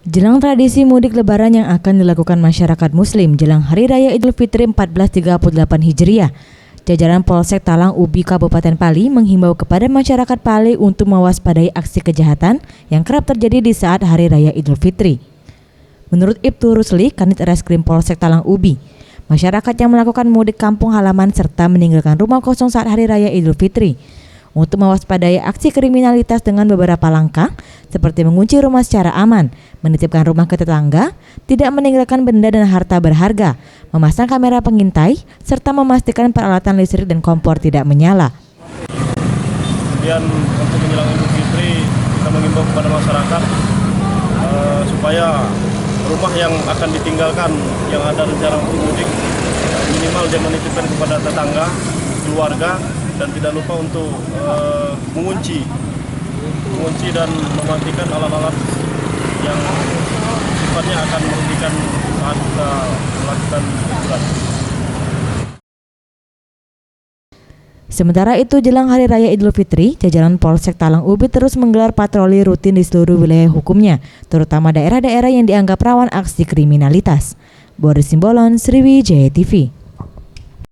Jelang tradisi mudik lebaran yang akan dilakukan masyarakat muslim jelang Hari Raya Idul Fitri 1438 Hijriah, jajaran Polsek Talang Ubi Kabupaten Pali menghimbau kepada masyarakat Pali untuk mewaspadai aksi kejahatan yang kerap terjadi di saat Hari Raya Idul Fitri. Menurut Ibtu Rusli, Kanit Reskrim Polsek Talang Ubi, masyarakat yang melakukan mudik kampung halaman serta meninggalkan rumah kosong saat Hari Raya Idul Fitri untuk mewaspadai aksi kriminalitas dengan beberapa langkah seperti mengunci rumah secara aman, menitipkan rumah ke tetangga, tidak meninggalkan benda dan harta berharga, memasang kamera pengintai, serta memastikan peralatan listrik dan kompor tidak menyala. Kemudian untuk menjelang Idul Fitri kita mengimbau kepada masyarakat supaya rumah yang akan ditinggalkan yang ada rencana untuk mudik minimal dia menitipkan kepada tetangga, keluarga, dan tidak lupa untuk mengunci dan mematikan alat-alat yang sifatnya akan merugikan saat kita melakukan liburan. Sementara itu, jelang Hari Raya Idul Fitri, jajaran Polsek Talang Ubi terus menggelar patroli rutin di seluruh wilayah hukumnya, terutama daerah-daerah yang dianggap rawan aksi kriminalitas. Boris Simbolon, Sriwijaya TV.